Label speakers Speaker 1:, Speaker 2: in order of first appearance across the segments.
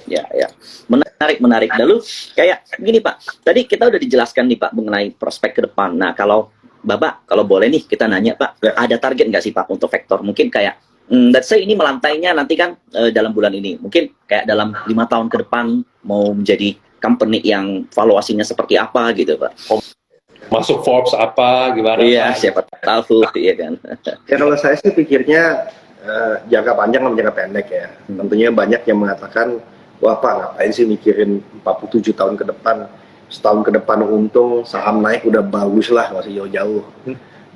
Speaker 1: Ya. Menarik. Lalu kayak gini Pak, tadi kita udah dijelaskan nih Pak mengenai prospek ke depan. Nah kalau Bapak, kalau boleh nih kita nanya Pak, ada target nggak sih Pak untuk Vector? Mungkin kayak, let's say ini melantainya nanti kan dalam bulan ini. Mungkin kayak dalam 5 tahun ke depan mau menjadi company yang valuasinya seperti apa gitu Pak.
Speaker 2: Masuk Forbes apa, gimana?
Speaker 1: Iya, siapa tahu, iya kan.
Speaker 3: Ya kalau saya sih pikirnya jangka panjang sama jangka pendek ya. Tentunya banyak yang mengatakan, wah Pak ngapain sih mikirin 47 tahun ke depan, setahun ke depan untung, saham naik udah bagus lah, masih jauh-jauh.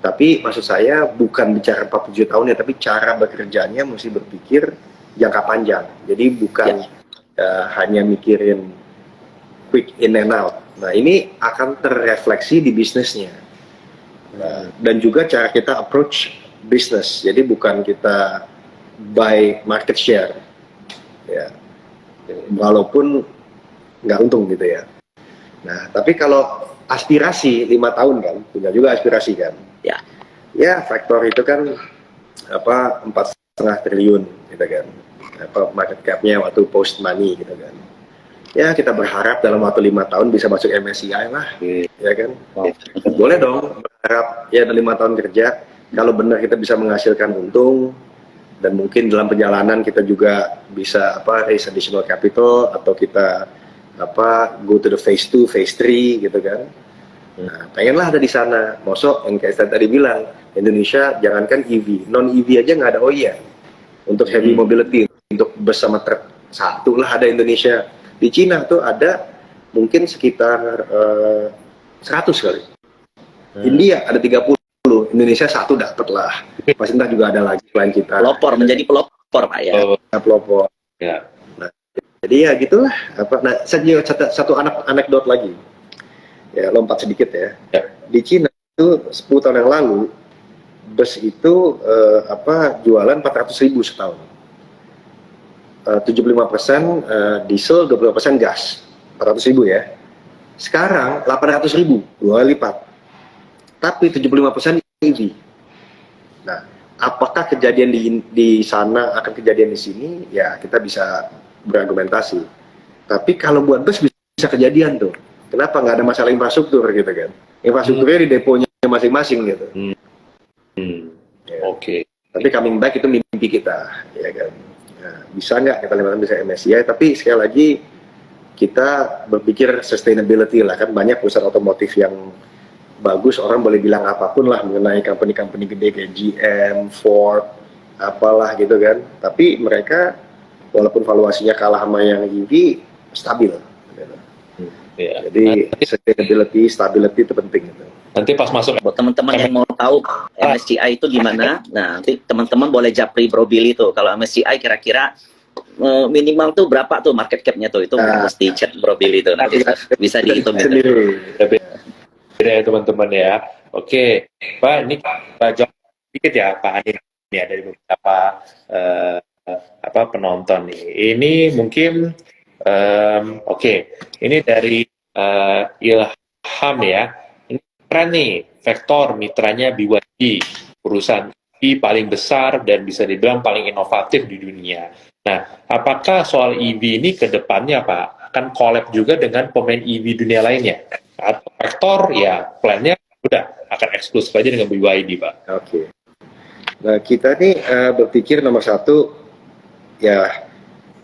Speaker 3: Tapi maksud saya bukan bicara 47 tahun ya, tapi cara bekerjanya mesti berpikir jangka panjang. Jadi bukan hanya mikirin quick in and out. Nah ini akan terrefleksi di bisnisnya. Dan juga cara kita approach bisnis. Jadi bukan kita buy market share. Ya. Walaupun nggak untung gitu ya. Nah, tapi kalau aspirasi 5 tahun kan, punya juga aspirasi kan. Ya, Vector itu kan 4,5 triliun gitu kan. Market cap-nya waktu post money gitu kan. Ya, kita berharap dalam waktu 5 tahun bisa masuk MSCI lah, ya kan. Boleh dong berharap ya dalam 5 tahun kerja, kalau benar kita bisa menghasilkan untung, dan mungkin dalam perjalanan kita juga bisa raise additional capital, atau kita go to the phase 2, phase 3 gitu kan. Nah, pengenlah ada di sana. Mosok yang kayak saya tadi bilang, Indonesia jangankan EV, non EV aja nggak ada OEM untuk heavy mobility, untuk bus sama truk. Satu lah ada Indonesia. Di Cina tuh ada mungkin sekitar 100 kali. India ada 30. Indonesia satu dapat lah. Pasti entah juga ada lagi selain kita.
Speaker 1: Menjadi pelopor Pak ya.
Speaker 3: Pelopor. Ya. Nah, jadi ya gitulah. Nah, saya juga satu anekdot lagi. Ya, lompat sedikit ya. Di Cina itu 10 tahun yang lalu bus itu jualan 400.000 setahun. 75% diesel, 20% gas. 400.000 ya. Sekarang 800.000, 2 kali lipat. Tapi 75% EV. Nah, apakah kejadian di sana akan kejadian di sini? Ya, kita bisa berargumentasi. Tapi kalau buat bus bisa kejadian tuh. Kenapa nggak ada masalah infrastruktur gitu kan? Infrastrukturnya di deponya masing-masing gitu.
Speaker 2: Ya. Oke.
Speaker 3: Tapi coming back itu mimpi kita, ya kan? Nah, bisa nggak kita bisa MSCI? Tapi sekali lagi kita berpikir sustainability lah, kan banyak perusahaan otomotif yang bagus, orang boleh bilang apapun lah mengenai company-company gede kayak GM, Ford, apalah gitu kan. Tapi mereka walaupun valuasinya kalah sama yang EV, stabil. Gitu. Jadi sustainability, stability itu penting. Gitu.
Speaker 2: Nanti pas masuk,
Speaker 1: buat teman-teman yang mau tahu MSCI itu gimana, nah nanti teman-teman boleh japri Bro Billy tuh. Kalau MSCI kira-kira minimal tuh berapa tuh market cap-nya tuh, itu mesti chat Bro Billy tuh, nanti bisa dihitung gitu.
Speaker 2: Beda ya teman-teman ya. Oke, Pak, ini kita jawab sedikit ya Pak Adi ya, dari beberapa penonton nih. Ini mungkin oke. Ini dari Ilham ya. Ini keren nih, Vector mitranya BYD, perusahaan EV paling besar dan bisa dibilang paling inovatif di dunia. Nah, apakah soal EV ini ke depannya Pak akan collab juga dengan pemain EV dunia lainnya? Atau Vector ya plannya udah akan eksklusif aja dengan BYD Pak?
Speaker 3: Oke. Nah, kita nih berpikir nomor satu ya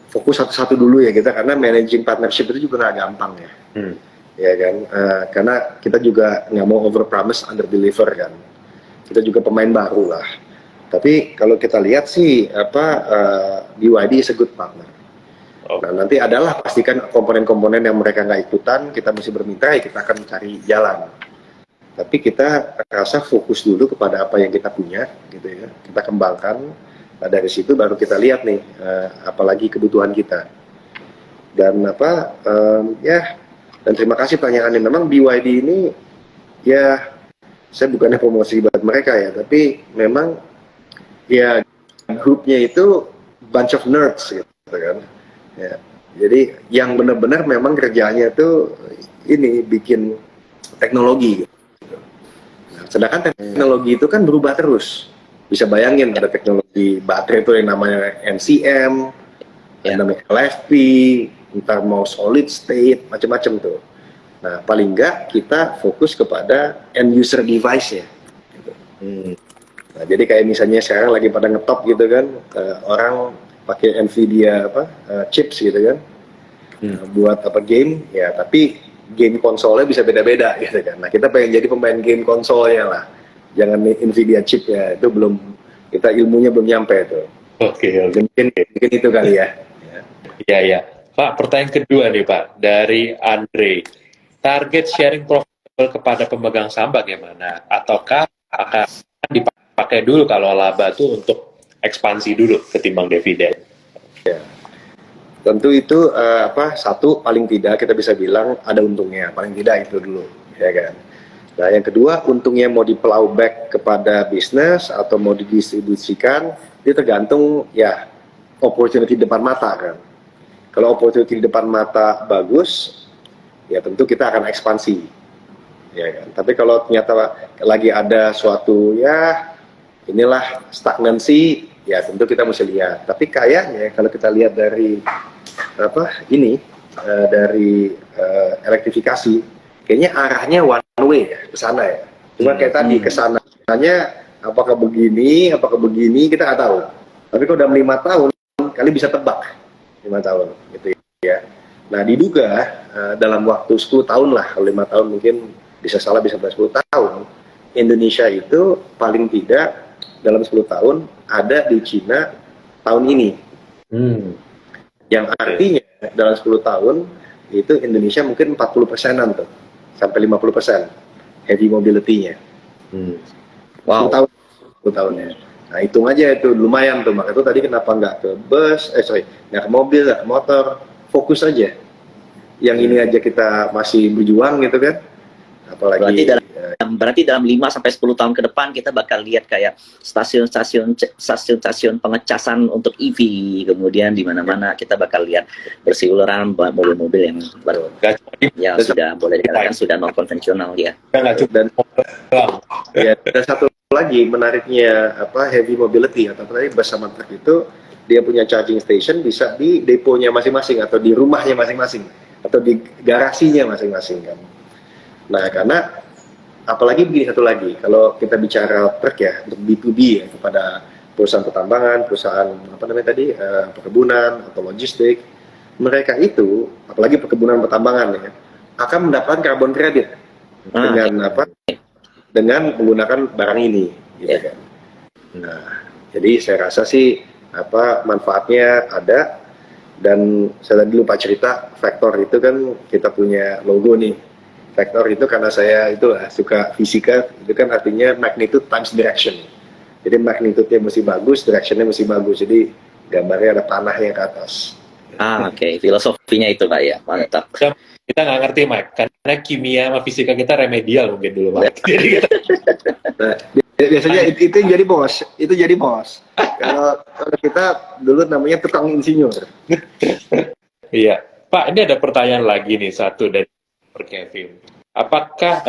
Speaker 3: fokus satu-satu dulu ya kita, karena managing partnership itu juga nggak gampang ya. Ya kan, karena kita juga nggak mau over promise under deliver kan. Kita juga pemain baru lah. Tapi kalau kita lihat sih BYD is a good partner. Nah, nanti adalah pastikan komponen-komponen yang mereka nggak ikutan, kita mesti bermitra, ya kita akan cari jalan. Tapi kita rasa fokus dulu kepada apa yang kita punya, gitu ya. Kita kembangkan, nah, dari situ baru kita lihat nih, apalagi kebutuhan kita. Dan dan terima kasih pertanyaannya. Memang BYD ini, ya, saya bukannya promosi buat mereka ya, tapi memang ya grupnya itu bunch of nerds gitu kan. Ya, jadi yang benar-benar memang kerjanya tuh ini bikin teknologi gitu. Nah, sedangkan teknologi itu kan berubah terus. Bisa bayangin ada teknologi baterai itu yang namanya NCM,
Speaker 1: Ya.
Speaker 3: namanya LFP, ntar mau solid state, macam-macam tuh. Nah, paling enggak kita fokus kepada end user device-nya. Gitu. Nah, jadi kayak misalnya sekarang lagi pada ngetop gitu kan, orang pakai Nvidia chips gitu kan, buat game, ya tapi game konsolnya bisa beda-beda gitu kan. Nah, kita pengen jadi pemain game konsolnya lah, jangan Nvidia chipnya, itu belum, kita ilmunya belum nyampe tuh.
Speaker 2: Oke.
Speaker 3: Mungkin itu kali ya.
Speaker 2: Iya, iya. Pak, pertanyaan kedua nih Pak, dari Andre. Target sharing profitable kepada pemegang saham bagaimana? Ataukah akan dipakai dulu kalau laba itu untuk ekspansi dulu ketimbang dividen?
Speaker 3: Tentu itu satu, paling tidak kita bisa bilang ada untungnya, paling tidak itu dulu, ya kan. Nah, yang kedua, untungnya mau di-plow back kepada bisnis atau mau didistribusikan, itu tergantung ya opportunity depan mata kan. Kalau opportunity di depan mata bagus, ya tentu kita akan ekspansi, ya kan. Tapi kalau ternyata lagi ada suatu ya inilah stagnansi, ya tentu kita mesti lihat. Tapi kayaknya kalau kita lihat dari dari elektrifikasi, kayaknya arahnya one way ya ke sana ya. Cuma kayak tadi kesananya apakah begini kita nggak tahu. Tapi kalau dalam 5 tahun kali bisa tebak 5 tahun gitu ya. Nah, diduga dalam waktu 10 tahun lah, kalau 5 tahun mungkin bisa salah, bisa 10 tahun, Indonesia itu paling tidak dalam 10 tahun ada di Cina tahun ini. Yang artinya dalam 10 tahun itu Indonesia mungkin 40%-an tuh, sampai 50% heavy mobility-nya.
Speaker 1: Wow.
Speaker 3: 10 tahunnya. Nah, hitung aja itu lumayan tuh. Maka itu tadi kenapa nggak ke bus, nggak ke mobil, nggak ke motor, fokus aja. Yang ini aja kita masih berjuang gitu kan. Apalagi
Speaker 1: berarti dalam 5 sampai 10 tahun ke depan kita bakal lihat kayak stasiun pengecasan untuk EV, kemudian di mana-mana kita bakal lihat berseliweran mobil-mobil yang baru yang sudah boleh dikatakan sudah non konvensional ya.
Speaker 3: Dan ya ada satu lagi menariknya heavy mobility atau tadi bus sama truk itu dia punya charging station bisa di deponya masing-masing atau di rumahnya masing-masing atau di garasinya masing-masing kan. Nah, karena apalagi begini satu lagi, kalau kita bicara truk ya untuk B2B ya, kepada perusahaan pertambangan, perusahaan perkebunan atau logistik, mereka itu apalagi perkebunan pertambangan ya akan mendapatkan carbon credit dengan menggunakan barang ini gitu kan. Nah, jadi saya rasa sih manfaatnya ada. Dan saya tadi lupa cerita, Vector itu kan kita punya logo nih. Vector itu karena saya suka fisika, itu kan artinya magnitude times direction. Jadi magnitude-nya mesti bagus, direction-nya mesti bagus. Jadi gambarnya ada panahnya ke atas.
Speaker 1: Oke. Filosofinya itu Pak ya, mantap.
Speaker 2: Kita nggak ngerti Mike, karena kimia sama fisika kita remedial mungkin dulu Mike. Jadi kita...
Speaker 3: Nah, biasanya itu yang jadi bos. Kalau kita dulu namanya tukang insinyur.
Speaker 2: Iya, Pak, ini ada pertanyaan lagi nih satu dari Kevin. Apakah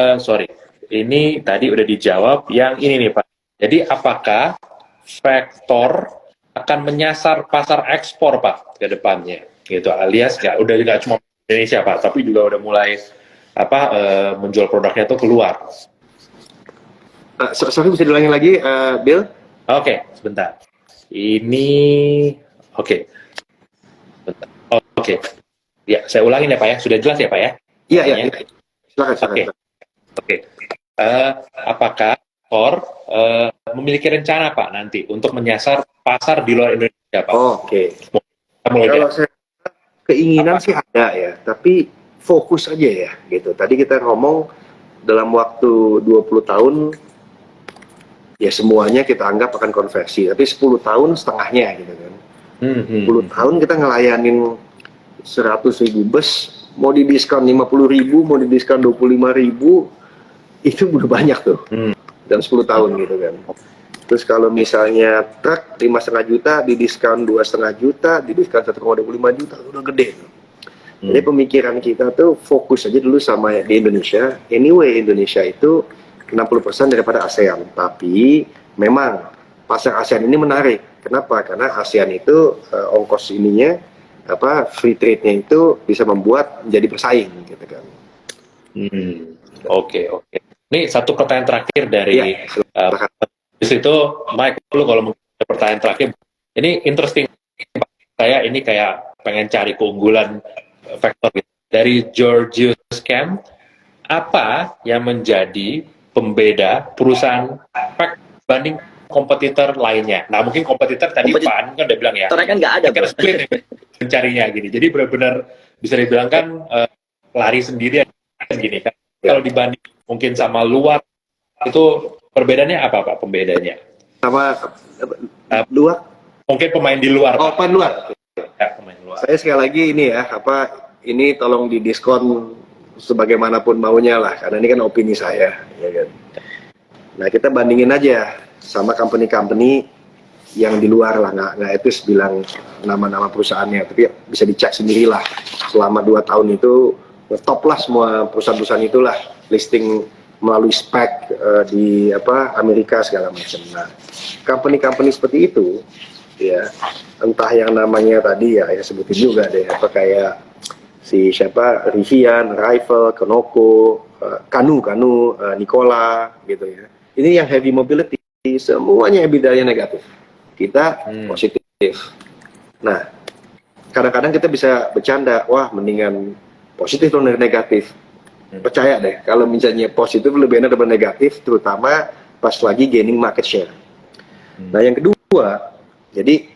Speaker 2: ini tadi udah dijawab yang ini nih Pak. Jadi apakah Vector akan menyasar pasar ekspor Pak ke depannya? Gitu, alias udah nggak cuma Indonesia Pak, tapi juga udah mulai menjual produknya itu keluar.
Speaker 3: Sorry, bisa diulangi lagi, Bill?
Speaker 2: Oke, sebentar. Ini oke. Ya, saya ulangin ya Pak ya. Sudah jelas ya Pak ya?
Speaker 3: Iya. Silakan.
Speaker 2: Oke. Apakah Thor memiliki rencana Pak nanti untuk menyasar pasar di luar Indonesia Pak?
Speaker 3: Oke. Kalau saya keinginan sih ada ya, tapi fokus aja ya gitu. Tadi kita ngomong dalam waktu 20 tahun ya semuanya kita anggap akan konversi, tapi 10 tahun setengahnya gitu kan. 10 tahun kita ngelayanin 100.000 bus, mau didiskon 50.000, mau didiskon 25.000, itu udah banyak tuh dalam 10 tahun gitu kan. Terus kalau misalnya truk 5,5 juta, didiskon 2,5 juta, didiskon 1,25 juta, udah gede tuh. Jadi pemikiran kita tuh fokus aja dulu sama di Indonesia. Anyway, Indonesia itu 60% daripada ASEAN, tapi memang pasar ASEAN ini menarik. Kenapa? Karena ASEAN itu ongkos ininya free trade-nya itu bisa membuat menjadi bersaing gitu kan.
Speaker 2: Oke. Ini satu pertanyaan terakhir dari
Speaker 3: Iya, silakan.
Speaker 2: di situ, Mike, lu kalau mungkin ada pertanyaan terakhir, ini interesting. Saya ini kayak pengen cari keunggulan faktor gitu. Dari Georgius Camp, apa yang menjadi pembeda perusahaan Pact banding kompetitor lainnya? Nah, mungkin kompetitor tadi Pak Anu kan udah bilang ya,
Speaker 1: Karena kan nggak ada,
Speaker 2: kan split ya, mencarinya gini. Jadi benar-benar bisa dibilang kan lari sendiri gini kan. Kalau dibanding mungkin sama luar, itu perbedaannya apa Pak pembedanya?
Speaker 3: Sama luar?
Speaker 2: Mungkin pemain di luar.
Speaker 3: Oh, pemain luar.
Speaker 2: Ya, pemain luar.
Speaker 3: Saya sekali lagi ini ya, ini tolong didiskon sebagaimanapun maunya lah, karena ini kan opini saya, ya kan. Nah, kita bandingin aja sama company-company yang di luar lah, nggak etis bilang nama-nama perusahaannya, tapi bisa dicek sendirilah. Selama 2 tahun itu top lah semua perusahaan-perusahaan itulah listing melalui SPAC di Amerika segala macam. Nah, company-company seperti itu, ya, entah yang namanya tadi ya sebutin juga deh, kayak si siapa, Rivian, Rival, Conoco, Kanu, Nikola gitu ya. Ini yang heavy mobility, semuanya EBITDA-nya negatif. Kita positif. Nah, kadang-kadang kita bisa bercanda, wah mendingan positif dong dari negatif. Percaya deh, kalau misalnya positif lebih enak daripada negatif, terutama pas lagi gaining market share. Nah, yang kedua, jadi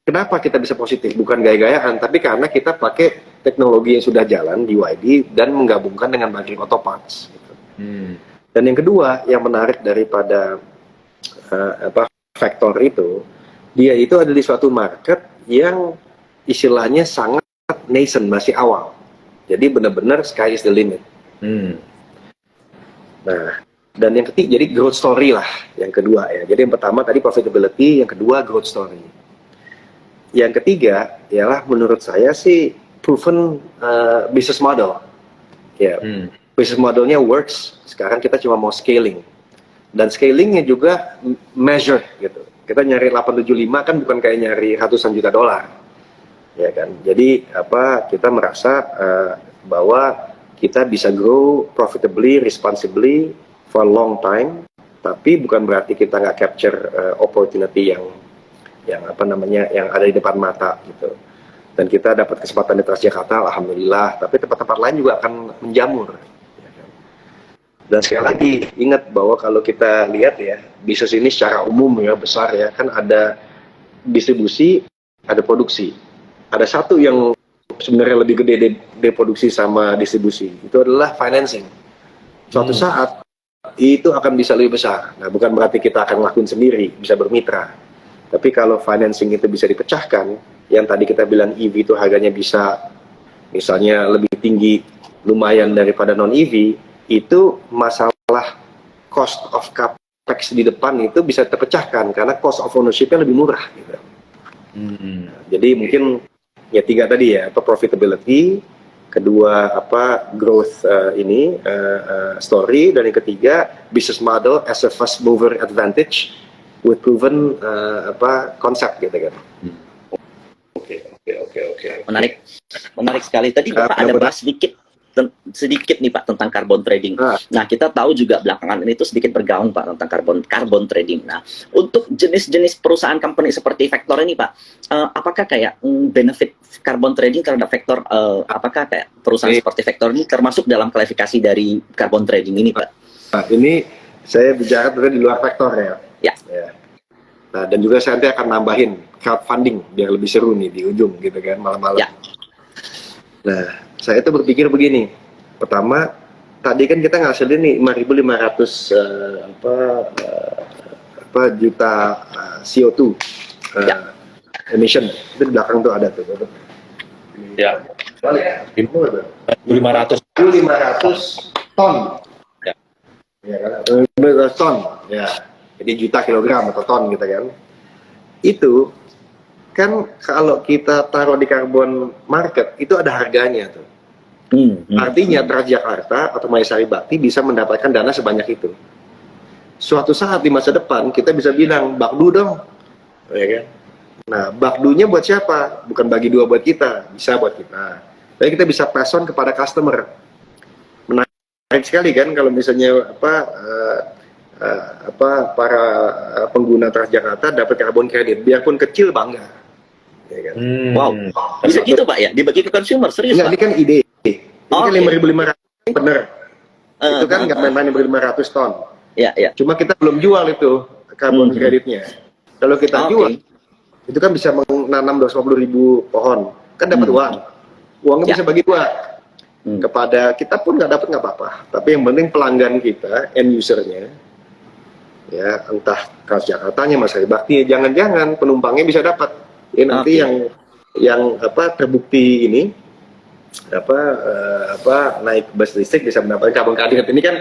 Speaker 3: kenapa kita bisa positif? Bukan gaya-gayaan, tapi karena kita pakai teknologi yang sudah jalan di YD dan menggabungkan dengan Bangkring Auto Parts. Gitu. Dan yang kedua, yang menarik daripada faktor itu, dia itu ada di suatu market yang istilahnya sangat nascent, masih awal. Jadi benar-benar sky is the limit. Nah, dan yang ketiga, jadi growth story lah, yang kedua ya. Jadi yang pertama tadi profitability, yang kedua growth story. Yang ketiga, ialah menurut saya sih proven business model. Ya, business modelnya works. Sekarang kita cuma mau scaling. Dan scalingnya juga measure gitu. Kita nyari 875 kan bukan kayak nyari ratusan juta dolar. Ya kan. Jadi kita merasa bahwa kita bisa grow profitably, responsibly for a long time. Tapi bukan berarti kita nggak capture opportunity yang ada di depan mata gitu. Dan kita dapat kesempatan di Transjakarta, alhamdulillah. Tapi tempat-tempat lain juga akan menjamur. Dan sekali lagi ingat bahwa kalau kita lihat ya, bisnis ini secara umum ya besar ya, kan ada distribusi, ada produksi. Ada satu yang sebenarnya lebih gede dari produksi sama distribusi, itu adalah financing. Suatu saat itu akan bisa lebih besar. Nah, bukan berarti kita akan ngelakuin sendiri, bisa bermitra. Tapi kalau financing itu bisa dipecahkan, yang tadi kita bilang EV itu harganya bisa misalnya lebih tinggi lumayan daripada non-EV, itu masalah cost of capex di depan itu bisa terpecahkan karena cost of ownership-nya lebih murah gitu. Jadi mungkin ya 3 tadi ya, profitability, kedua growth story, dan yang ketiga business model as a first mover advantage with proven konsep gitu kan.
Speaker 2: Oke.
Speaker 1: Menarik sekali. Tadi Bapak ada bahas sedikit nih Pak tentang carbon trading. Nah, kita tahu juga belakangan ini tuh sedikit bergaung Pak tentang carbon trading. Nah, untuk jenis-jenis perusahaan company seperti Vector ini Pak, apakah kayak benefit carbon trading terhadap Vector, apakah kayak perusahaan seperti Vector ini termasuk dalam klasifikasi dari carbon trading ini Pak?
Speaker 3: Nah, ini saya bicara di luar Vector ya. Ya. Nah, dan juga saya nanti akan nambahin crowdfunding biar lebih seru nih di ujung gitu kan, malam-malam. Ya. Nah, saya tuh berpikir begini. Pertama, tadi kan kita ngasilin nih 5.500 juta CO2 emission. Itu di belakang tuh ada tuh.
Speaker 2: Ya. 500 ton. Ya.
Speaker 3: Ya kan? 500 ton. Ya. Jadi juta kilogram atau ton gitu kan. Itu kan kalau kita taruh di carbon market itu ada harganya tuh. Artinya Transjakarta atau Maesari Bakti bisa mendapatkan dana sebanyak itu. Suatu saat di masa depan kita bisa bilang bakdu dong, ya kan? Nah, bakdunya buat siapa? Bukan bagi dua buat kita, bisa buat kita. Tapi kita bisa pass on kepada customer. Menarik sekali kan kalau misalnya para pengguna Transjakarta dapat karbon kredit, biarpun kecil bangga. Ya kan?
Speaker 1: Wow, bisa gitu Pak ya? Dibagi ke consumer, serius
Speaker 3: Enggak,
Speaker 1: Pak?
Speaker 3: ini kan ide. Ini kan
Speaker 1: Oke.
Speaker 3: 5.500 bener. Itu kan nggak main-main 5.500 ton.
Speaker 1: Ya, ya.
Speaker 3: Cuma kita belum jual itu karbon kreditnya. Kalau kita
Speaker 1: Oke.
Speaker 3: jual, itu kan bisa menanam 250.000 pohon. Kan dapat uang. Uangnya
Speaker 1: Ya.
Speaker 3: bisa bagi dua. Kepada kita pun nggak dapat nggak apa-apa. Tapi yang penting pelanggan kita, end usernya, ya entah Transjakartanya, Mas Hari Bakti, jangan-jangan penumpangnya bisa dapat. Ya nanti yang terbukti ini naik bus listrik bisa mendapatkan karbon kredit. Ini kan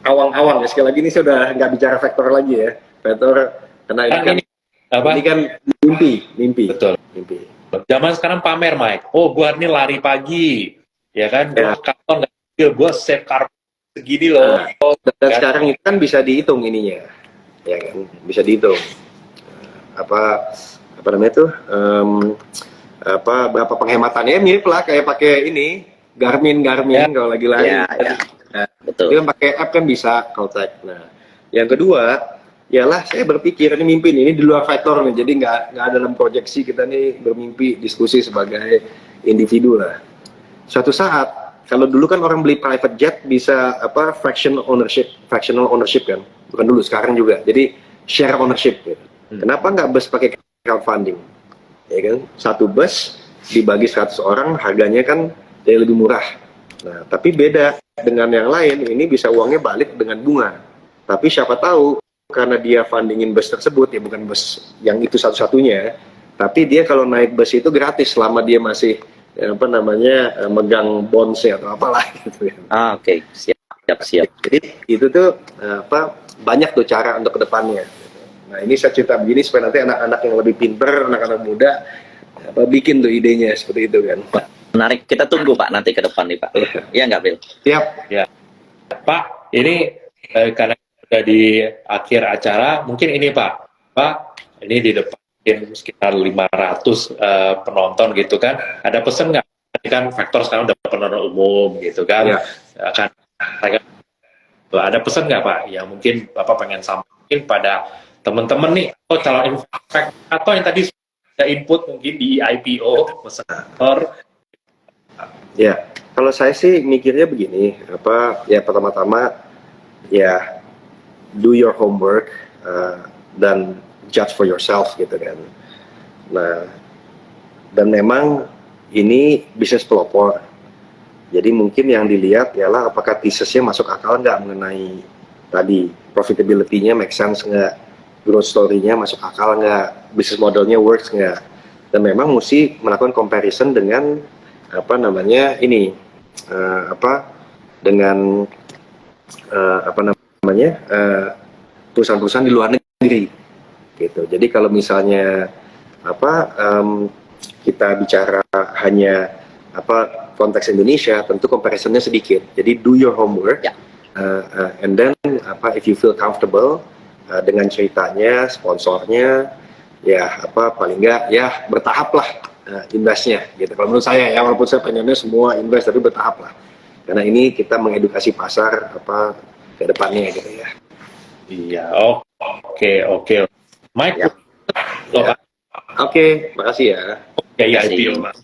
Speaker 3: awang-awang ya, sekali lagi ini saya udah nggak bicara faktor lagi ya, faktor karena ini kan mimpi.
Speaker 2: Betul.
Speaker 3: Mimpi.
Speaker 2: Zaman sekarang pamer, Mike. Oh, gua ini lari pagi, ya kan? Gua karbon nggak kecil, gua save karbon segini loh.
Speaker 3: Dan sekarang itu kan bisa dihitung ininya, ya kan? Bisa dihitung apa namanya tuh berapa penghematannya, mirip lah kayak pakai ini Garmin kalau lagi lari.
Speaker 1: Ya.
Speaker 3: Nah,
Speaker 1: Betul.
Speaker 3: dia pakai app kan bisa Caltech. Nah, yang kedua, ialah saya berpikir ini mimpi nih, ini di luar faktor nih, jadi nggak dalam proyeksi, kita nih bermimpi diskusi sebagai individu lah. Suatu saat, kalau dulu kan orang beli private jet bisa fractional ownership kan, bukan dulu, sekarang juga. Jadi share ownership. Gitu. Kenapa nggak bus pakai crowdfunding? Ya kan, satu bus dibagi 100 orang, harganya kan jadi lebih murah. Nah, tapi beda dengan yang lain, ini bisa uangnya balik dengan bunga. Tapi siapa tahu karena dia fundingin bus tersebut, ya bukan bus yang itu satu-satunya, tapi dia kalau naik bus itu gratis selama dia masih megang bondsnya atau apalah gitu ya.
Speaker 1: Oke. Siap.
Speaker 3: Jadi itu tuh banyak tuh cara untuk kedepannya. Nah, ini saya cerita begini supaya nanti anak-anak yang lebih pinter, anak-anak muda bikin tuh idenya seperti itu kan.
Speaker 1: Menarik. Kita tunggu Pak nanti ke depan nih Pak. Iya nggak, Bill?
Speaker 3: Siap.
Speaker 2: Ya, Pak, ini karena sudah di akhir acara, mungkin ini Pak, ini di depan sekitar 500 penonton gitu kan, ada pesan nggak? Ini kan faktor sekarang udah penonton umum gitu kan, akan ada pesan nggak Pak? Yang mungkin Bapak pengen sampaikan pada teman-teman nih, atau calon investor atau yang tadi sudah input mungkin di IPO, investor.
Speaker 3: Ya, kalau saya sih mikirnya begini, pertama-tama ya do your homework dan judge for yourself gitu kan. Nah, dan memang ini bisnis pelopor. Jadi mungkin yang dilihat ialah apakah thesis-nya masuk akal nggak mengenai tadi profitability-nya make sense nggak, growth story-nya masuk akal nggak, business modelnya works nggak. Dan memang mesti melakukan comparison dengan perusahaan-perusahaan di luar negeri gitu. Jadi kalau misalnya kita bicara hanya konteks Indonesia, tentu comparisonnya sedikit. Jadi do your homework, and then if you feel comfortable dengan ceritanya, sponsornya, ya paling nggak ya bertahap lah investnya gitu. Kalau menurut saya ya, walaupun saya pengennya semua invest, tapi bertahap lah. Karena ini kita mengedukasi pasar ke depannya gitu ya.
Speaker 2: Iya, oke. Mike,
Speaker 3: Ya. Oke, makasih ya.
Speaker 2: Oke, ya, IPO, Mas.